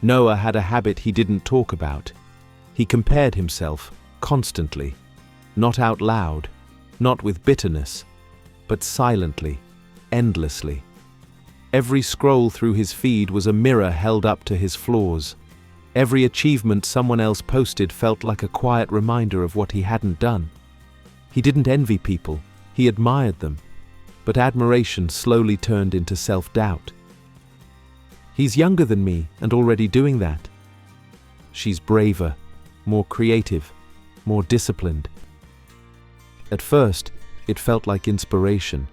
Noah had a habit he didn't talk about. He compared himself constantly, not out loud, not with bitterness, but silently, endlessly. Every scroll through his feed was a mirror held up to his flaws. Every achievement someone else posted felt like a quiet reminder of what he hadn't done. He didn't envy people, he admired them, but admiration slowly turned into self-doubt. He's younger than me and already doing that. She's braver, more creative, more disciplined. At first, it felt like inspiration,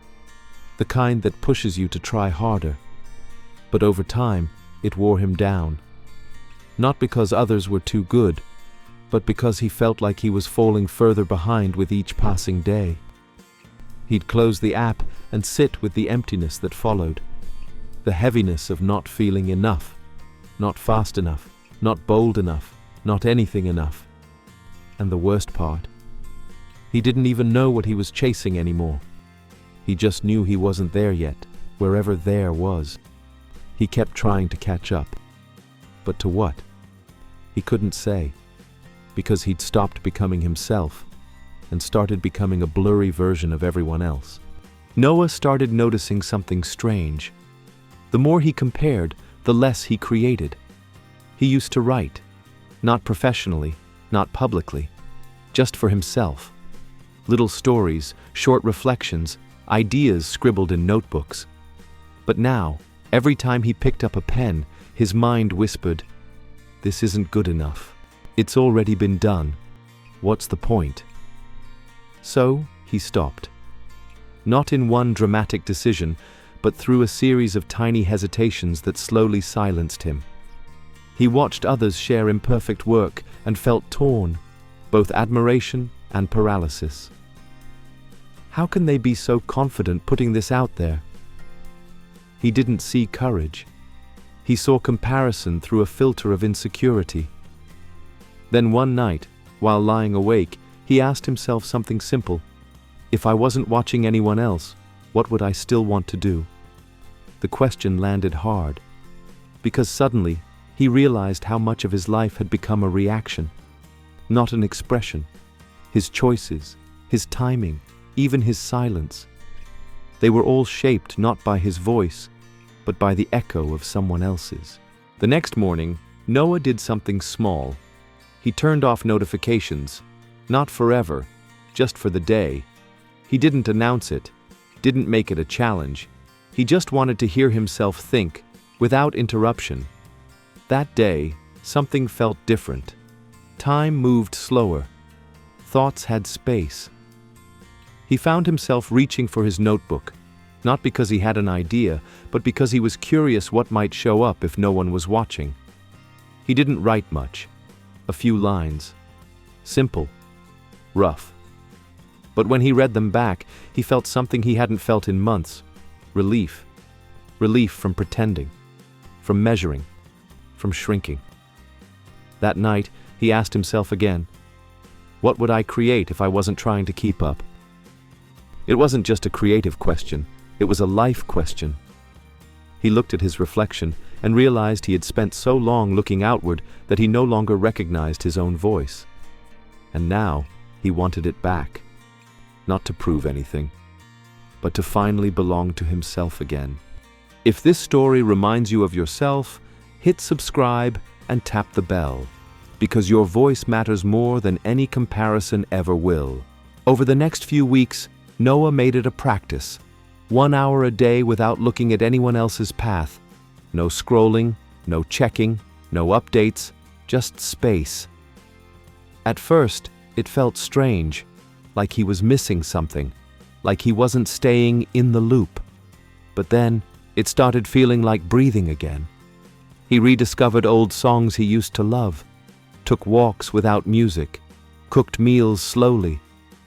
the kind that pushes you to try harder. But over time, it wore him down. Not because others were too good, but because he felt like he was falling further behind with each passing day. He'd close the app and sit with the emptiness that followed. The heaviness of not feeling enough, not fast enough, not bold enough, not anything enough. And the worst part, he didn't even know what he was chasing anymore. He just knew he wasn't there yet, wherever there was. He kept trying to catch up. But to what? He couldn't say, because he'd stopped becoming himself and started becoming a blurry version of everyone else. Noah started noticing something strange. The more he compared, the less he created. He used to write, not professionally, not publicly, just for himself. Little stories, short reflections, ideas scribbled in notebooks. But now, every time he picked up a pen, his mind whispered, "This isn't good enough. It's already been done. What's the point?" So, he stopped. Not in one dramatic decision, but through a series of tiny hesitations that slowly silenced him. He watched others share imperfect work and felt torn, both admiration and paralysis. How can they be so confident putting this out there? He didn't see courage. He saw comparison through a filter of insecurity. Then one night, while lying awake, he asked himself something simple. If I wasn't watching anyone else, what would I still want to do? The question landed hard, because suddenly he realized how much of his life had become a reaction, not an expression. His choices, his timing, even his silence. They were all shaped not by his voice, but by the echo of someone else's. The next morning, Noah did something small. He turned off notifications, not forever, just for the day. He didn't announce it, didn't make it a challenge. He just wanted to hear himself think, without interruption. That day, something felt different. Time moved slower. Thoughts had space. He found himself reaching for his notebook, not because he had an idea, but because he was curious what might show up if no one was watching. He didn't write much. A few lines. Simple. Rough. But when he read them back, he felt something he hadn't felt in months. Relief. Relief from pretending, from measuring, from shrinking. That night, he asked himself again, what would I create if I wasn't trying to keep up? It wasn't just a creative question, it was a life question. He looked at his reflection and realized he had spent so long looking outward that he no longer recognized his own voice. And now, he wanted it back. Not to prove anything, but to finally belong to himself again. If this story reminds you of yourself, hit subscribe and tap the bell, because your voice matters more than any comparison ever will. Over the next few weeks, Noah made it a practice. 1 hour a day without looking at anyone else's path. No scrolling, no checking, no updates, just space. At first, it felt strange, like he was missing something, like he wasn't staying in the loop. But then, it started feeling like breathing again. He rediscovered old songs he used to love, took walks without music, cooked meals slowly,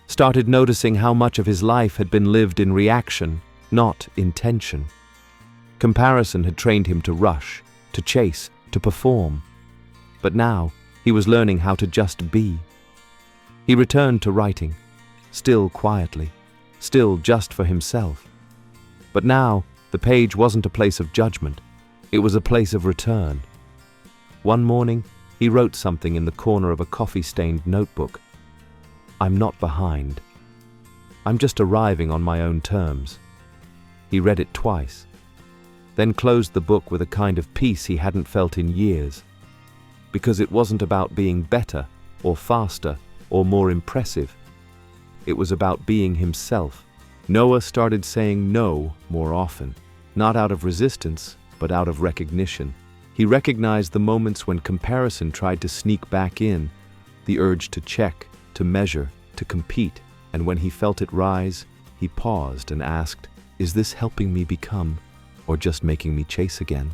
started noticing how much of his life had been lived in reaction, not intention. Comparison had trained him to rush, to chase, to perform. But now, he was learning how to just be. He returned to writing, still quietly, still just for himself. But now, the page wasn't a place of judgment, it was a place of return. One morning, he wrote something in the corner of a coffee-stained notebook. "I'm not behind. I'm just arriving on my own terms." He read it twice, then closed the book with a kind of peace he hadn't felt in years. Because it wasn't about being better, or faster, or more impressive. It was about being himself. Noah started saying no more often, not out of resistance, but out of recognition. He recognized the moments when comparison tried to sneak back in, the urge to check, to measure, to compete, and when he felt it rise, he paused and asked, "Is this helping me become, or just making me chase again?"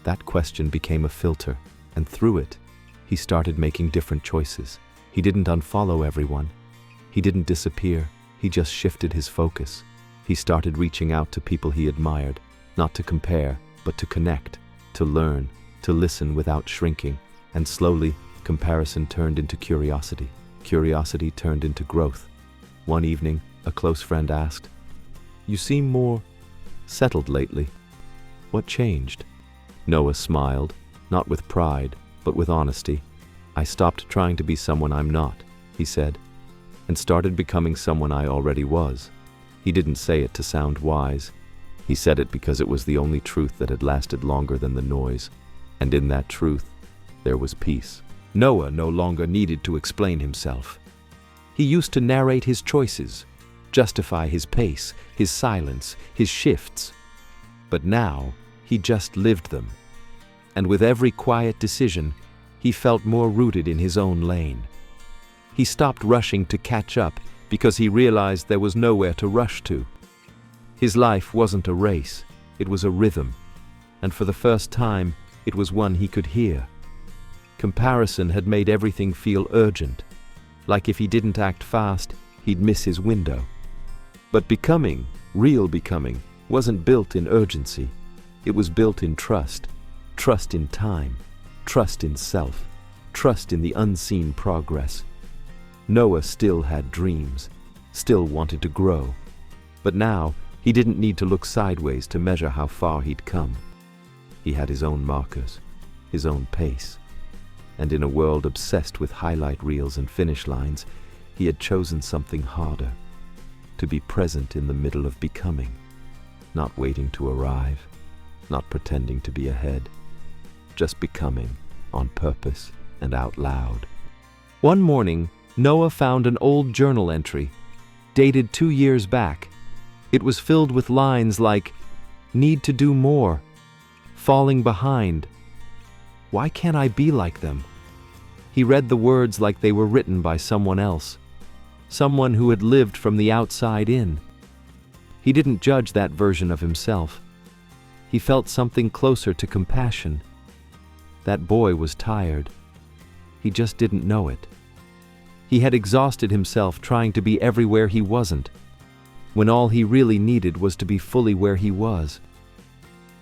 That question became a filter, and through it, he started making different choices. He didn't unfollow everyone. He didn't disappear. He just shifted his focus. He started reaching out to people he admired, not to compare, but to connect, to learn, to listen without shrinking. And slowly, comparison turned into curiosity. Curiosity turned into growth. One evening, a close friend asked, "You seem more settled lately. What changed?" Noah smiled, not with pride, but with honesty. "I stopped trying to be someone I'm not," he said, "and started becoming someone I already was." He didn't say it to sound wise. He said it because it was the only truth that had lasted longer than the noise. And in that truth, there was peace. Noah no longer needed to explain himself. He used to narrate his choices, justify his pace, his silence, his shifts. But now, he just lived them. And with every quiet decision, he felt more rooted in his own lane. He stopped rushing to catch up because he realized there was nowhere to rush to. His life wasn't a race, it was a rhythm, and for the first time, it was one he could hear. Comparison had made everything feel urgent, like if he didn't act fast, he'd miss his window. But becoming, real becoming, wasn't built in urgency. It was built in trust. Trust in time, trust in self, trust in the unseen progress. Noah still had dreams, still wanted to grow. But now, he didn't need to look sideways to measure how far he'd come. He had his own markers, his own pace. And in a world obsessed with highlight reels and finish lines, he had chosen something harder. To be present in the middle of becoming, not waiting to arrive, not pretending to be ahead, just becoming on purpose and out loud. One morning, Noah found an old journal entry, dated 2 years back. It was filled with lines like, "Need to do more," "Falling behind," "Why can't I be like them?" He read the words like they were written by someone else, someone who had lived from the outside in. He didn't judge that version of himself. He felt something closer to compassion. That boy was tired. He just didn't know it. He had exhausted himself trying to be everywhere he wasn't, when all he really needed was to be fully where he was.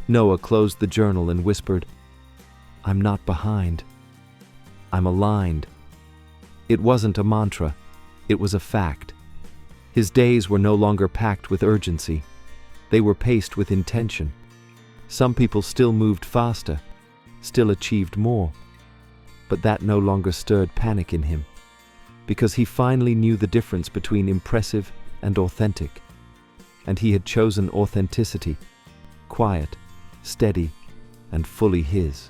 Noah closed the journal and whispered, "I'm not behind. I'm aligned." It wasn't a mantra. It was a fact. His days were no longer packed with urgency. They were paced with intention. Some people still moved faster, still achieved more. But that no longer stirred panic in him, because he finally knew the difference between impressive and authentic. And he had chosen authenticity, quiet, steady, and fully his.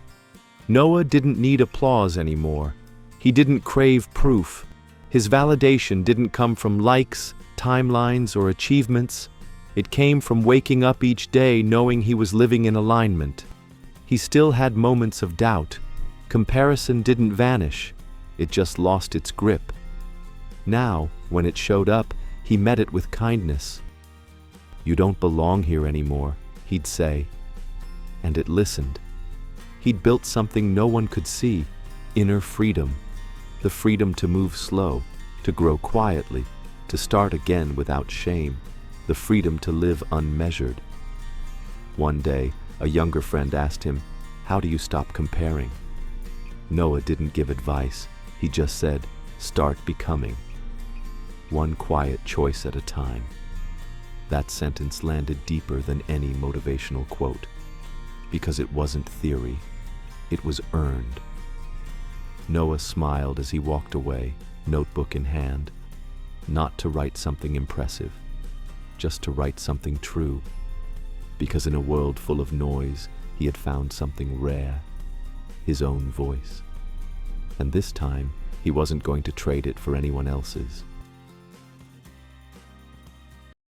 Noah didn't need applause anymore. He didn't crave proof. His validation didn't come from likes, timelines, or achievements. It came from waking up each day knowing he was living in alignment. He still had moments of doubt. Comparison didn't vanish. It just lost its grip. Now, when it showed up, he met it with kindness. "You don't belong here anymore," he'd say. And it listened. He'd built something no one could see, inner freedom. The freedom to move slow, to grow quietly, to start again without shame. The freedom to live unmeasured. One day, a younger friend asked him, "How do you stop comparing?" Noah didn't give advice. He just said, "Start becoming. One quiet choice at a time." That sentence landed deeper than any motivational quote, because it wasn't theory. It was earned. Noah smiled as he walked away, notebook in hand, not to write something impressive, just to write something true, because in a world full of noise, he had found something rare, his own voice. And this time, he wasn't going to trade it for anyone else's.